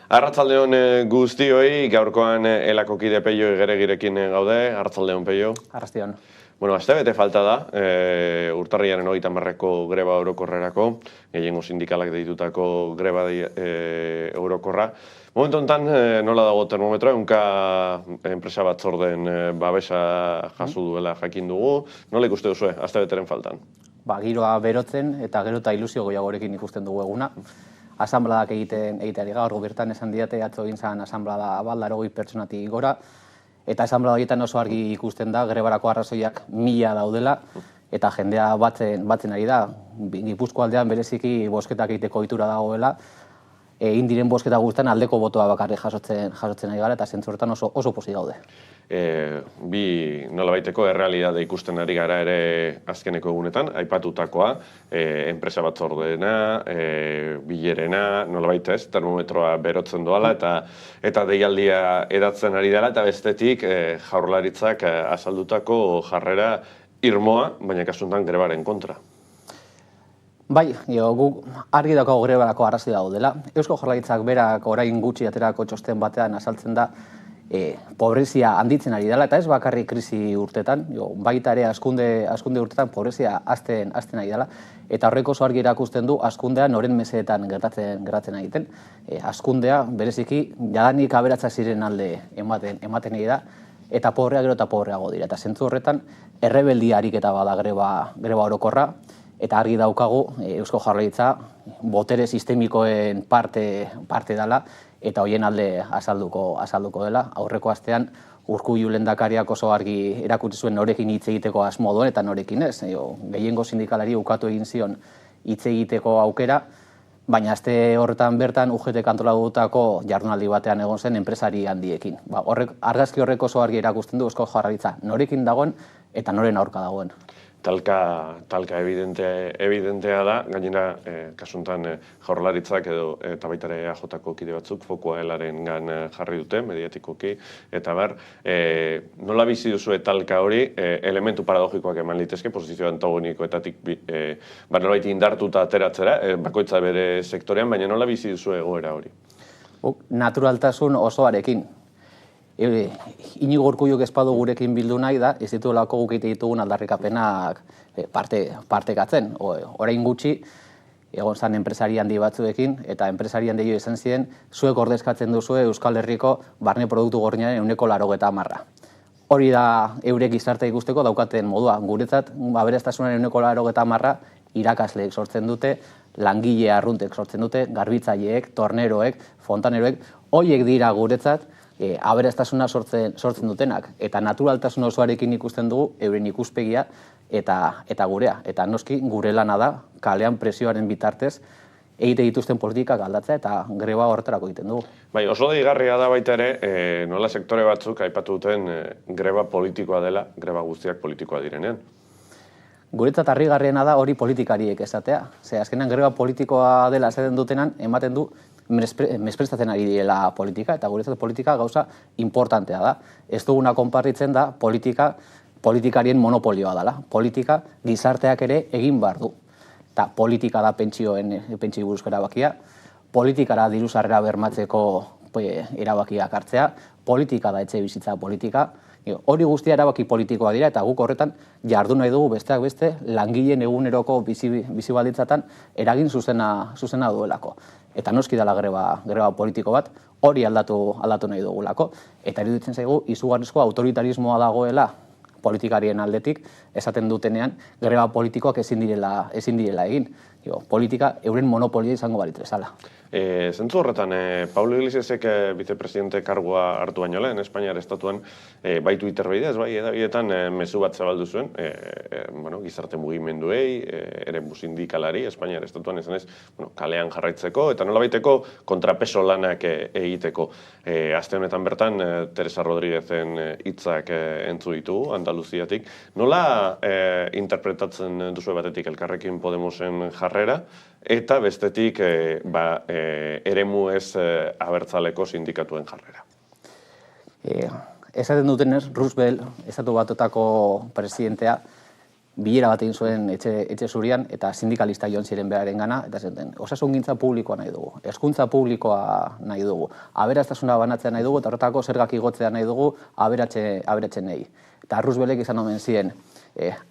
Arratsaldeon guztioi, gaurkoan elako kide Peio Egeregirekin gaude. Arratsaldeon Peio. Arratsaldeon. Bueno, astebete falta da, urtarrilaren 30ko greba orokorrerako, gehiengo sindikalak deitutako greba orokorra. Momentu honetan, nola dago termometroa, ehunka enpresa batzorden babesa jaso duela jakin dugu. Nola ikuste duzue, astebeteren faltan? Giroa berotzen eta gero eta ilusio gehiagorekin ikusten dugu eguna. Asanbladak egiteari gaur bertan esan diate atzo egin zen asanblada 80 pertsonatik gora, eta asanblada horietan oso argi ikusten da grebarako arrazoiak 1000 daudela eta jendea batzen ari da. Gipuzko aldean bereziki bozketak egiteko ohitura dagoela, egin diren bozketa guztietan aldeko botoa bakarrik jasotzen ari gara eta zentzu horretan oso pozik gaude. Bi nolabaiteko errealitate ikusten ari gara ere azkeneko egunetan, aipatutakoa, enpresa batzordena, bilerena, nolabait ez, termometroa berotzen doala eta deialdia edatzen ari dela, eta bestetik Jaurlaritzak azaldutako jarrera irmoa, baina kasuntan grebaren kontra. Bai, guk argi daukagu grebarako arrazoi daudela. Eusko Jaurlaritzak berak orain gutxi aterako txosten batean azaltzen da pobrezia handitzen ari dela, eta ez bakarrik krisi urtetan, baita ere hazkunde urtetan pobrezia hazten ari dela, eta horrek oso argi erakusten du hazkundea noren mesedetan gertatzen egiten. Hazkundea bereziki jadanik aberatsak ziren alde ematen ari da, eta pobrea gero eta pobreago dira. Eta zentzu horretan errebeldia ariketa bada greba orokorra, eta argi daukagu Eusko Jaurlaritza botere sistemikoen parte dela, eta hoien alde azalduko dela. Aurreko astean Urkullu lehendakariak oso argi erakutsi zuen norekin hitz egiteko asmo duen eta norekin ez. Gehiengo sindikalari ukatu egin zion hitz egiteko aukera, baina aste horretan bertan UGT antolatutako jardunaldi batean egon zen enpresari handiekin. Argazki horrek oso argi erakusten du Eusko Jaurlaritza norekin dagoen eta noren aurka dagoen. Talka evidentea da, gainera kasuntan Jaurlaritzak eta baita ere EAJko kide batzuk fokoa helaren jarri dute, mediatikoki, eta nola bizi duzue talka hori, elementu paradogikoak eman litezke, posizio antagonikoetatik nolabait indartuta ateratzera, bakoitza bere sektorean, baina nola bizi duzue egoera hori? Naturaltasun osoarekin. Inigo Urkulluk ez badu gurekin bildu nahi da, ez dituelako guk egite ditugun aldarrikapenak partekatzen. Orain gutxi, egon zen enpresari handi batzuekin, eta enpresari handi izan ziren, zuek ordezkatzen duzue Euskal Herriko barne produktu gordinaren 80%. Hori da eurek gizartea ikusteko daukaten modua. Guretzat, aberastasunaren 80% irakasleek sortzen dute, langile arruntek sortzen dute, garbitzaileek, torneroek, fontaneroek, horiek dira guretzat, aberastasuna sortzen dutenak, eta naturaltasun osoarekin ikusten dugu euren ikuspegia eta gurea. Eta noski gure lana da, kalean presioaren bitartez, egite dituzten politikak aldatzea eta greba horretarako egiten dugu. Bai, oso deigarria da baita ere, nola sektore batzuk aipatu duten greba politikoa dela, greba guztiak politikoa direnean. Guretzat harrigarriena da hori politikariek esatea. Azkenean greba politikoa dela esaten dutenan, ematen du mesprestatzen ari direla politika, eta guretzat politika gauza importantea da. Ez duguna konpartitzen da politikarien monopolioa dela. Politika gizarteak ere egin behar du. Eta politika da pentsioi buruzko erabakia, politikara diru sarrera bermatzeko erabakiak hartzea, politika da etxe bizitza politika. Hori guztia erabaki politikoa dira, eta guk horretan jardu nahi dugu besteak beste langileen eguneroko bizi baldintzatan eragin zuzena duelako. Eta noski dela greba politiko bat, hori aldatu nahi dugulako. Eta iruditzen zaigu izugarrizko autoritarismoa dagoela politikarien aldetik, esaten dutenean greba politikoak ezin direla egin. Politika euren monopolia izango balitz bezala. Zentzu horretan, Pablo Iglesiasek vicepresidente kargua hartu baino lehen, Espainiar estatuan, bai Twitter bidez, bai edabietan mezu bat zabaldu zuen, gizarte mugimenduei, ere sindikalari, Espainiar estatuan esanez, kalean jarraitzeko, eta nolabaiteko kontrapeso lanak egiteko. Aste honetan bertan, Teresa Rodríguezen hitzak entzu ditugu, Andaluziatik. Nola interpretatzen duzu batetik Elkarrekin Podemosen jarrera, eta bestetik eremu ez abertzaleko sindikatuen jarrera? Esaten dutenez, Roosevelt, Estatu Batuetako presidentea, bilera bat egin zuen etxe zurian, eta sindikalista joan ziren beraren gana, eta zenten, osasungintza publikoa nahi dugu, hezkuntza publikoa nahi dugu, aberastasuna banatzea nahi dugu, eta horretako zergak igotzea nahi dugu aberatsenei. Eta Rooseveltek izan omen ziren,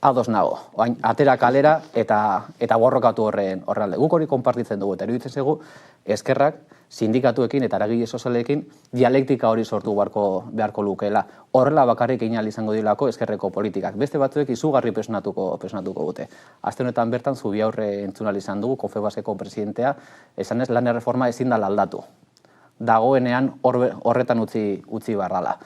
ados nago, atera kalera eta borrokatu horrelde. Guk hori konpartitzen dugu, eta iruditzen zaigu, eskerrak, sindikatuekin eta eragile sozialekin dialektika hori sortu beharko lukeela. Horrela bakarrik egin izango dilako eskerreko politikak. Beste batzuek izugarri pesnatuko dute. Aste honetan bertan Zubiaurre entzun izan dugu, Confebaskeko presidentea, esanez lan erreforma ezin dela aldatu. Dagoenean horretan utzi barrala.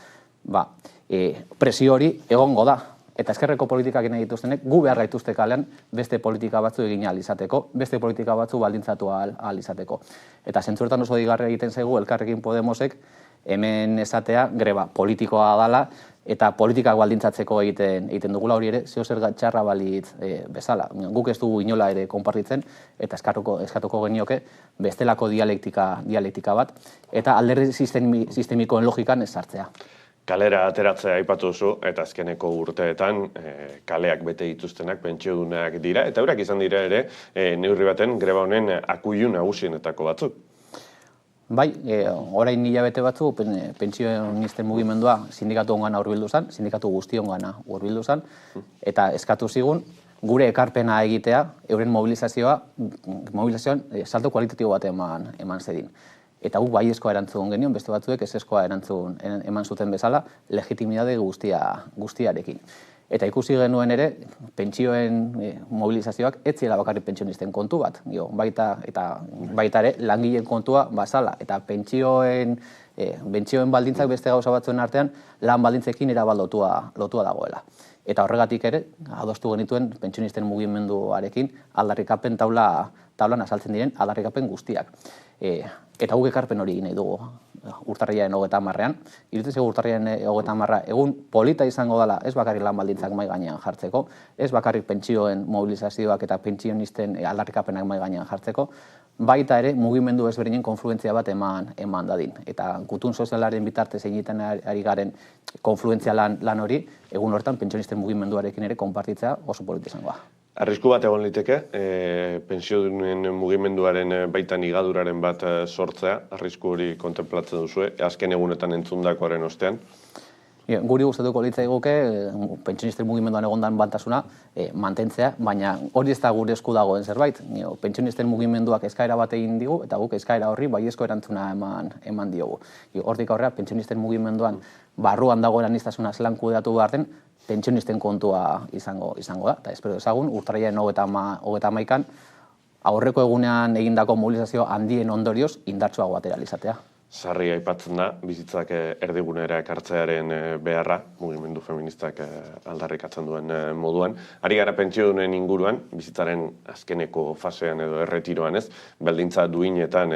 Presio hori egongo da. Eta eskerreko politikak nahi dituztenek, gu behar gaituzte kalean beste politika batzu egin ahal izateko, beste politika batzu baldintzatu ahal izateko. Eta zentzuretan oso digarria egiten zaigu Elkarrekin Podemosek hemen esatea greba politikoa dala eta politikak baldintzatzeko egiten dugula, hori ere zeo zer txarra balitz bezala. Guk ez dugu inola ere konpartitzen eta eskatuko genioke bestelako dialektika bat eta alderdi sistemikoen logikan ez sartzea. Kalera ateratzea aipatu duzu, eta azkeneko urteetan kaleak bete dituztenak pentsiodunak dira, eta eurak izan dira ere neurri baten greba honen akuilu nagusienetako batzuk. Bai, orain hilabete batzu pentsionisten mugimendua sindikatu ongana hurbildu zen, sindikatu guzti ongana hurbildu zen, eta eskatu zigun gure ekarpena egitea, euren mobilizazioan salto kualitatibo bat eman zedin. Eta guk baiezkoa erantzun genion, beste batzuek ezezkoa eman zuten bezala, legitimitate guztiarekin. Eta ikusi genuen ere, pentsioen mobilizazioak ez zela bakarrik pentsionisten kontu bat. Baita ere, langileen kontua bazala. Eta pentsioen baldintzak beste gauza batzuen artean, lan baldintzekin erabaldotua dagoela. Eta horregatik ere, adostu genituen pentsionisten mugimenduarekin aldarrikapen taulan azaltzen diren aldarrikapen guztiak. Eta guk ekarpen hori nahi dugu urtarrilaren 30ean. Iruditzen zaigu urtarrilaren 30 egun polita izango dela, ez bakarrik lan baldintzak mahai gainean jartzeko, ez bakarrik pentsioen mobilizazioak eta pentsionisten aldarrikapenak mahai gainean jartzeko, baita ere mugimendu ezberdinen konfluentzia bat eman dadin. Eta gutun sozialaren bitartez egiten ari garen konfluentzia lan hori, egun horretan pentsionisten mugimenduarekin ere konpartitzea oso polita izangoa. Arrisku bat egon liteke, pentsiodunen mugimenduaren baitan igaduraren bat sortzea, arrisku hori kontemplatzen duzue, azken egunetan entzundakoaren ostean? Guri gustatuko litzaiguke pentsionisten mugimenduan egondan bantasuna mantentzea, baina hori ez da gure esku dagoen zerbait. Pentsionisten mugimenduak eskaera bat egin digu, eta guk eskaera horri baiezko erantzuna eman diogu. Hortik aurrera, pentsionisten mugimenduan barruan dagoen aniztasuna zelan kudeatu behar den, pentsionisten kontua izango da. Eta espero dezagun, urtarrilaren 31an, aurreko egunean egindako mobilizazio handien ondorioz indartsuago atera izatea. Sarri aipatzen da, bizitzak erdigunera ekartzearen beharra, mugimendu feministak aldarrikatzen duen moduan. Ari gara pentsiodunen inguruan, bizitzaren azkeneko fasean edo erretiroan ez, baldintza duinetan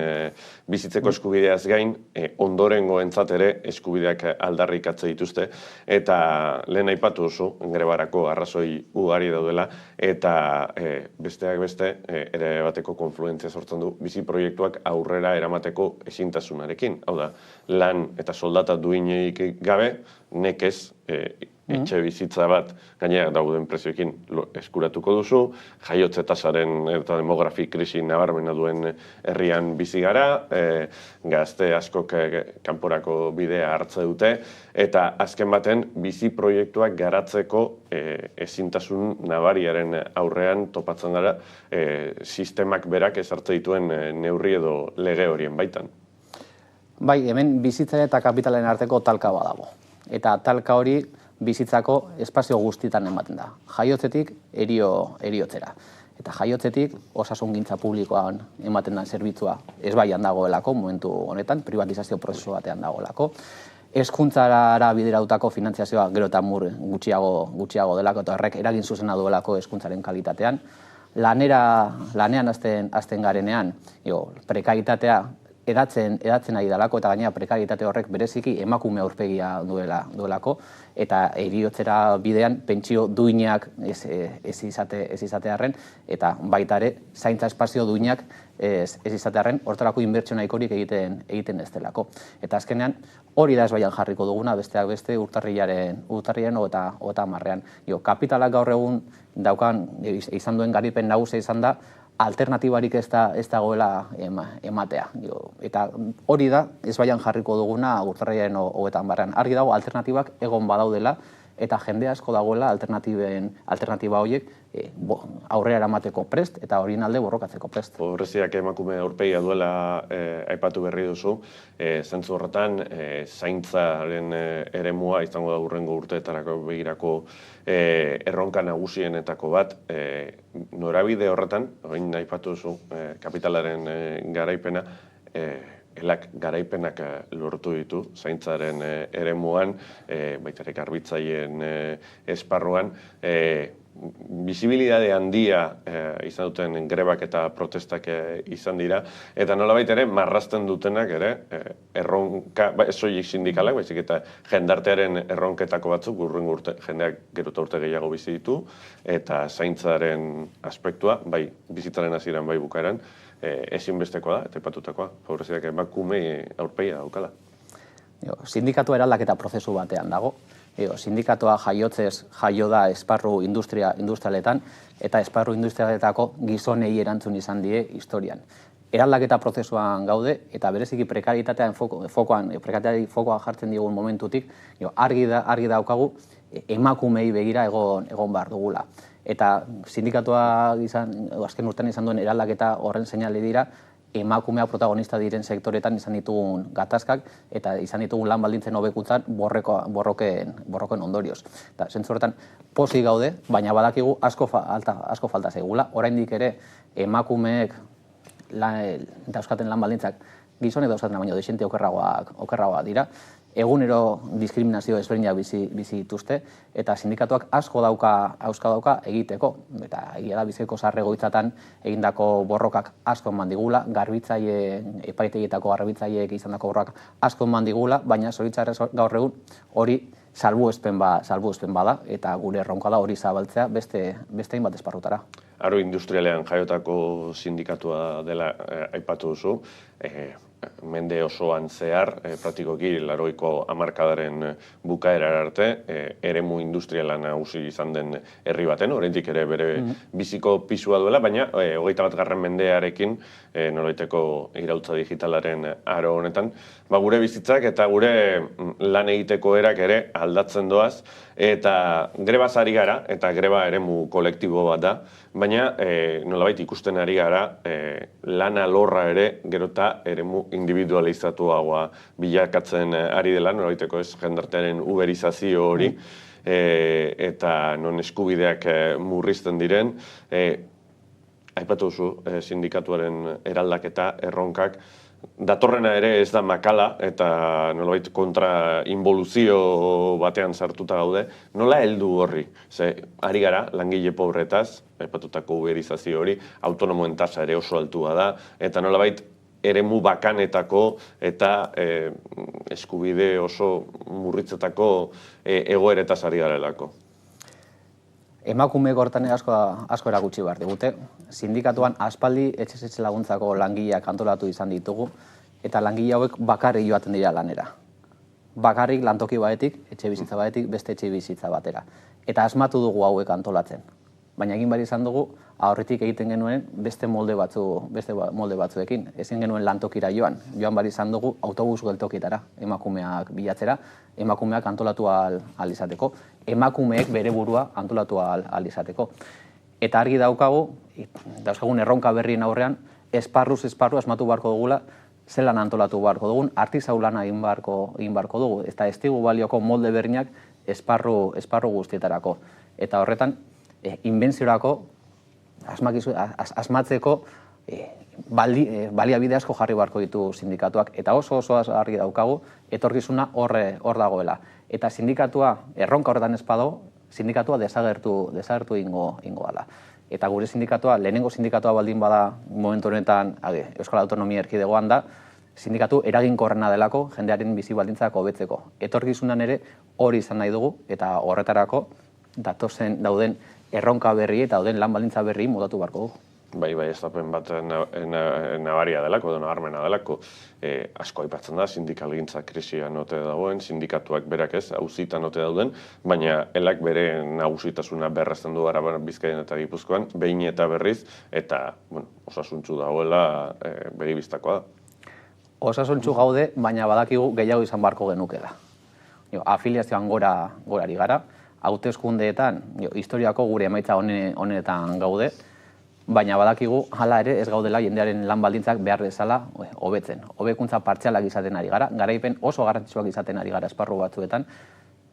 bizitzeko eskubideaz gain, ondorengoentzat ere eskubideak aldarrikatze dituzte, eta lehen aipatu duzu, grebarako arrazoi ugari daudela, eta besteak beste, ere bateko konfluentzia sortzen du, bizi proiektuak aurrera eramateko ezintasunarekin. Hau da, lan eta soldata duineik gabe, nekez etxe bizitza bat gainera dauden prezioekin eskuratuko duzu, jaiotze tasaren eta demografi krisi nabarmena duen herrian bizi gara, gazte askok kanporako bidea hartze dute, eta azken baten bizi proiektuak garatzeko ezintasun nabariaren aurrean topatzen gara sistemak berak ezartze dituen neurri edo lege horien baitan. Bai, hemen bizitzaren eta kapitalaren arteko talka badago. Eta talka hori bizitzako espazio guztietan ematen da. Jaiotzetik eriotzera. Eta jaiotzetik osasungintza publikoan ematen den zerbitzua ezbaian dagoelako, momentu honetan, privatizazio prozesu batean dagoelako. Hezkuntzara biderautako finantziazioa gero eta gutxiago delako, eta horrek eragin zuzena duelako hezkuntzaren kalitatean. Lanean hasten garenean, prekaritatea edatzen ari dalako, eta gainera prekarietate horrek bereziki emakume aurpegia duelako, eta heriotzera bidean pentsio duinak ez izatearren, eta baita ere zaintza espazio duinak ez izatearren, hortarako inbertsio nahikorik egiten ez delako. Eta azkenean, hori da ezbaian jarriko duguna, besteak beste urtarrilaren 30. Kapitalak gaur egun daukan izan duen garipen nagusia izan da, alternatibarik ez dagoela ematea. Eta hori da ezbaian jarriko duguna urtarrilaren 30. Argi dago alternatibak egon badaudela, eta jende asko dagoela alternatiba horiek aurrera eramateko prest eta horien alde borrokatzeko prest. Pobreziak emakume aurpegia duela aipatu berri duzu, zentzu horretan zaintzaren eremua izango da hurrengo urteetarako begirako erronka nagusienetako bat, norabide horretan, orain aipatu duzu kapitalaren garaipena, elak garaipenak lortu ditu, zaintzaren eremuan, baita ere garbitzaileen esparruan, bizibilidade handia izan duten grebak eta protestak izan dira, eta nolabait ere marrazten dutenak ere erronka, ez soilik sindikalak, baizik eta jendartearen erronketako batzuk, hurrengo urte, jendeak gero eta urte gehiago bizi ditu, eta zaintzaren aspektua, bai bizitzaren hasieran bai bukaeran, ezinbestekoa da, eta aipatutakoa, pobreziak emakume aurpegia daukala. Sindikatua eraldaketa prozesu batean dago. Sindikatua jaiotzez jaio da esparru industrialetan, eta esparru industrialetako gizonei erantzun izan die historian. Eraldaketa prozesuan gaude, eta bereziki prekarietatean fokoa jartzen digun momentutik, argi daukagu emakumei begira egon behar dugula. Eta sindikatua azken urtean izan duen eraldaketa horren seinale dira, emakumea protagonista diren sektoretan izan ditugun gatazkak eta izan ditugun lan baldintzen hobekutzan borroken ondorioz. Eta zentzu horretan pozik gaude, baina badakigu asko falta zaigula. Oraindik ere emakumeek dauzkaten lan baldintzak gizonek dauzkaten baino dezente okerragoak dira. Egunero diskriminazio ezberdinak bizi dituzte, eta sindikatuak asko dauka egiteko. Eta egia da Bizkaiko zahar egoitzatan egindako borrokak asko eman digula, epaitegietako garbitzaileek izandako borrokak asko eman digula, baina zoritxarrez gaur egun hori salbuespen bada, eta gure erronka da hori zabaltzea beste hainbat esparrutara. Aro industrialean jaiotako sindikatua dela aipatu duzu, mende osoan zehar, praktikoki 80ko hamarkadaren bukaera arte, eremu industriala nagusi izan den herri baten, oraindik ere bere biziko pisua duela, baina 21. mendearekin nolaiteko iraultza digitalaren aro honetan, gure bizitzak eta gure lan egiteko erak ere aldatzen doaz, eta grebaz ari gara, eta greba eremu kolektibo bat da, baina nolabait ikusten ari gara lan alorra ere gero eta eremu individualizatuagoa bilakatzen ari dela, nolabaiteko ez jendartearen uberizazio hori, eta non eskubideak murrizten diren, aipatu duzu sindikatuaren eraldaketa erronkak, datorrena ere ez da makala eta nolabait kontra involuzio batean sartuta gaude, nola heldu horri? Ze, ari gara, langile pobretaz, aipatutako uberizazio hori, autonomoen tasa ere oso altua da, eta nolabait eremu bakanetako eta eskubide oso murritzetako egoeretaz ari garelako. Emakumeek hortan asko erakutsi behar digute. Sindikatuan aspaldi etxe laguntzako langileak antolatu izan ditugu, eta langile hauek bakarrik joaten dira lanera. Bakarrik lantoki batetik, etxe bizitza batetik, beste etxe bizitza batera. Eta asmatu dugu hauek antolatzen. Baina egin behar izan dugu, aurretik egiten genuen beste molde batzuekin. Ezin genuen lantokira joan behar izan dugu autobus geltokitara, emakumeak bilatzera, emakumeak antolatu ahal izateko, emakumeek bere burua antolatu ahal izateko. Eta argi dauzkagun erronka berrien aurrean, esparru asmatu beharko dugula, zelan antolatu beharko dugun, artisau lana egin beharko dugu, eta ez digu balioko molde berriak esparru guztietarako. Eta horretan, inbentziorako, asmatzeko baliabide asko jarri beharko ditu sindikatuak, eta oso argi daukagu, etorkizuna hor dagoela. Eta sindikatua, erronka horretan ez badago, sindikatua desagertu ingo dela. Eta gure sindikatua, lehenengo sindikatua baldin bada momentu honetan Euskal Autonomia Erkidegoan da, sindikatu eraginkorrena delako jendearen bizi baldintzak hobetzeko. Etorkizunan ere hori izan nahi dugu eta horretarako datozen dauden erronka berri eta dauden lan baldintza berri modatu beharko dugu. Bai, estapen bat nabaria delako, edo nabarmena delako. Asko aipatzen da, sindikalgintza krisian ote dagoen, sindikatuak berak ez, auzitan ote dauden, baina elak bere nagusitasuna berresten du Araban, Bizkaian eta Gipuzkoan, behin eta berriz, eta osasuntsu dagoela begi bistakoa da. Osasuntsu gaude, baina badakigu gehiago izan beharko genukela. Afiliazioan gorari gara, hauteskundeetan, historiako gure emaitza honetan gaude, baina badakigu hala ere ez gaudela jendearen lan baldintzak behar bezala hobetzen. Hobekuntza partzialak izaten ari gara, garaipen oso garrantzitsuak izaten ari gara esparru batzuetan,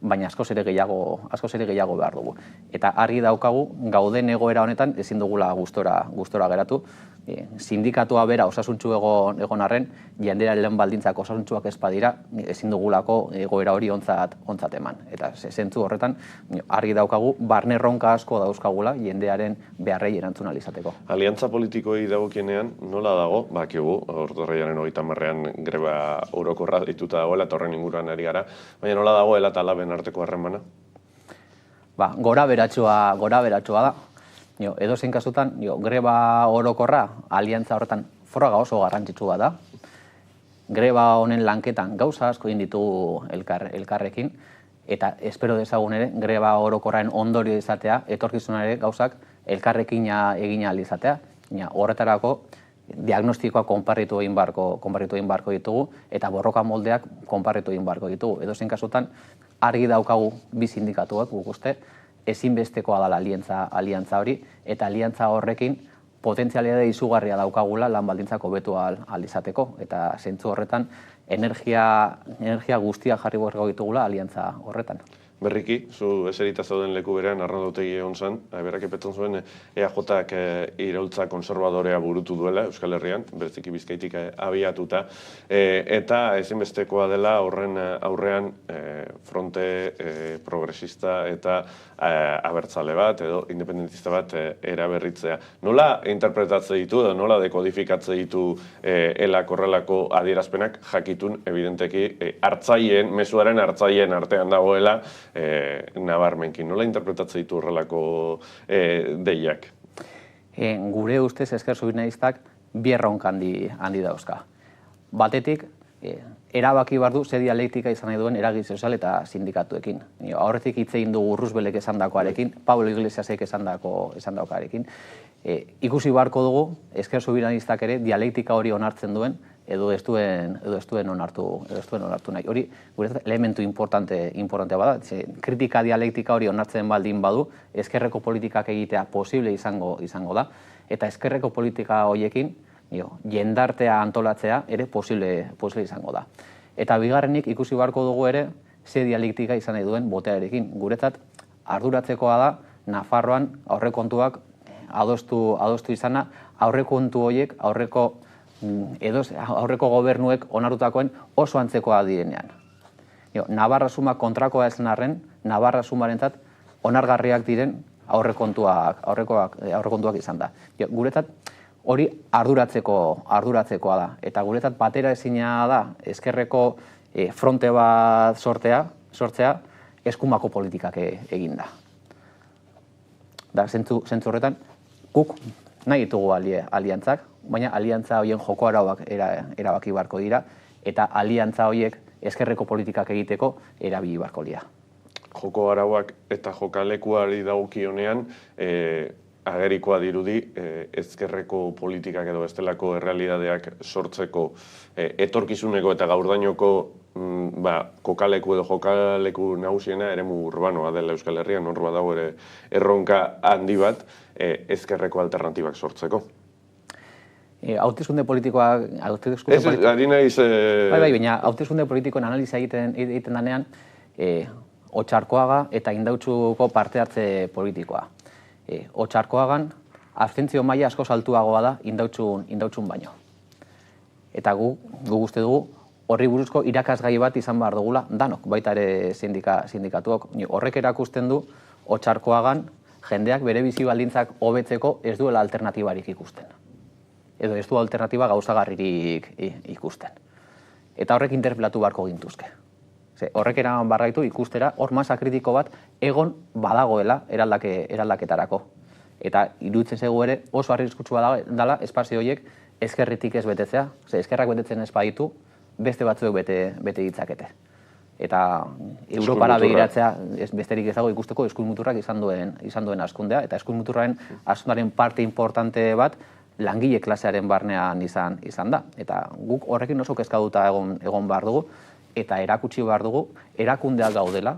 baina askoz ere gehiago behar dugu. Eta argi daukagu gauden egoera honetan ezin dugula gustora geratu. Sindikatua bera osasuntsu egon arren, jendearen lan baldintzak osasuntsuak ez badira, ezin dugulako egoera hori ontzat eman. Eta zentzu horretan, argi daukagu, barne erronka asko dauzkagula jendearen beharrei erantzun ahal izateko. Aliantza politikoei dagokienean nola dago, bakigu, urtarrilaren 30ean greba orokorra dituta dagoela, eta horren inguruan ari gara, baina nola dagoela eta laben arteko harremana? Gora beratsua da. Edozein kasutan, greba orokorra aliantza horretan froga oso garrantzitsua da. Greba honen lanketan gauza asko egin ditugu elkarrekin, eta espero dezagun ere, greba orokorraen ondorio izatea, etorkizunare gauzak elkarrekin egin ahal izatea. Horretarako diagnostikoa konparritu egin beharko ditugu, eta borroka moldeak konparritu egin beharko ditugu. Edozein kasutan, argi daukagu bi sindikatuak guk uste, ezinbestekoa dela aliantza hori, eta aliantza horrekin potentzialidade izugarria daukagula lan baldintzak hobetu ahal izateko, eta zentzu horretan energia guztia jarri beharko ditugula aliantza horretan. Berriki, zu eserita zauden leku berean, Arnaldo Otegi egon zen, berak epetzen zuen EAJak iraultza konservadorea burutu duela Euskal Herrian, bereziki Bizkaitik abiatuta, eta ezinbestekoa dela horren aurrean fronte progresista eta abertzale bat edo independentista bat eraberritzea. Nola interpretatze ditu edo nola dekodifikatze ditu elak horrelako adierazpenak jakitun evidenteki mezuaren hartzaileen artean dagoela nabarmenkin. Nola interpretatze ditu horrelako deiak? Gure ustez Ezker Subiranaistak bi erronka handi dauzka. Batetik, erabaki behar du ze dialektika izan nahi duen eragin sozial eta sindikatuekin. Aurretik hitz egin dugu Roosevelt esandakoarekin, Pablo Iglesiasek esandakoarekin. Ikusi beharko dugu Ezker Subiranistak ere dialektika hori onartzen duen edo ez duen onartu nahi. Hori guretzat elementu importante bada, kritika dialektika hori onartzen baldin badu, ezkerreko politikak egitea posible izango da, eta ezkerreko politika horiekin jendartea antolatzea ere posible izango da. Eta bigarrenik ikusi beharko dugu ere ze dialektika izan nahi duen botearekin. Guretzat arduratzekoa da Nafarroan aurrekontuak adostu izana, aurrekontu horiek aurreko gobernuek onartutakoen oso antzekoa direnean. Navarra Suma kontrakoa esan arren, Navarra Sumarentzat onargarriak diren aurrekontuak izan da. Guretzat hori arduratzekoa da. Eta guretzat batera ezina da ezkerreko fronte bat sortzea eskumako politikak eginda. Zentzu horretan, guk nahi ditugu aliantzak, baina aliantza horien joko arauak erabaki beharko dira, eta aliantza horiek ezkerreko politikak egiteko erabili beharko dira. Joko arauak eta jokalekuari dagokionean agerikoa dirudi ezkerreko politikak edo bestelako errealitateak sortzeko etorkizuneko eta gaurdainoko kokaleku edo jokaleku nagusiena eremu urbanoa dela Euskal Herrian, hor badago ere erronka handi bat ezkerreko alternatibak sortzeko. Hauteskunde politikoak... Baina hauteskunde politikoen analiza egiten denean Otxarkoaga eta Indautxuko parte hartze politikoa. Otxarkoagan abstentzio maila asko altuagoa da Indautxun baino. Eta gu uste dugu horri buruzko irakasgai bat izan behar dugula danok, baita ere sindikatuak. Horrek erakusten du Otxarkoagan jendeak bere bizi baldintzak hobetzeko ez duela alternatibarik ikusten. Edo ez du alternatiba gauzagarririk ikusten. eta horrek interpelatu beharko gintuzke. Horrek eraman barraitu ikustera, hor masa kritiko bat egon badagoela eraldaketarako. Eta iruditzen zego ere oso arriskutsua dela espazio horiek ezkerritik ez betetzea. Ezkerrak betetzen ez baditu, beste batzuek bete ditzakete. Eta Europara begiratzea besterik ez dago ikusteko eskuin muturrak izan duen hazkundea, eta eskuin muturraren hazkundearen parte importante bat langile klasearen barnean izan da. Eta guk horrekin oso kezkatuta egon behar dugu, eta erakutsi behar dugu, erakundeak gaudela,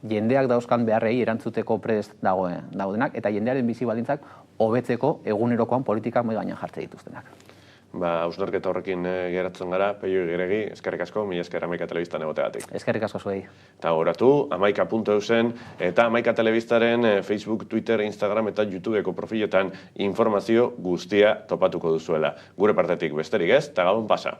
jendeak dauzkan beharrei erantzuteko prest daudenak, eta jendearen bizi baldintzak hobetzeko egunerokoan politikak mahai gainean jartzen dituztenak. Hausnarketa horrekin geratzen gara, Peio Igiregi, eskerrik asko, mila esker Hamaika Telebistan egoteagatik. Eskerrik asko zuei. Eta horatu, hamaika.eusen eta Hamaika Telebistaren Facebook, Twitter, Instagram eta YouTubeko profiletan informazio guztia topatuko duzuela. Gure partetik besterik ez, eta gabon pasa.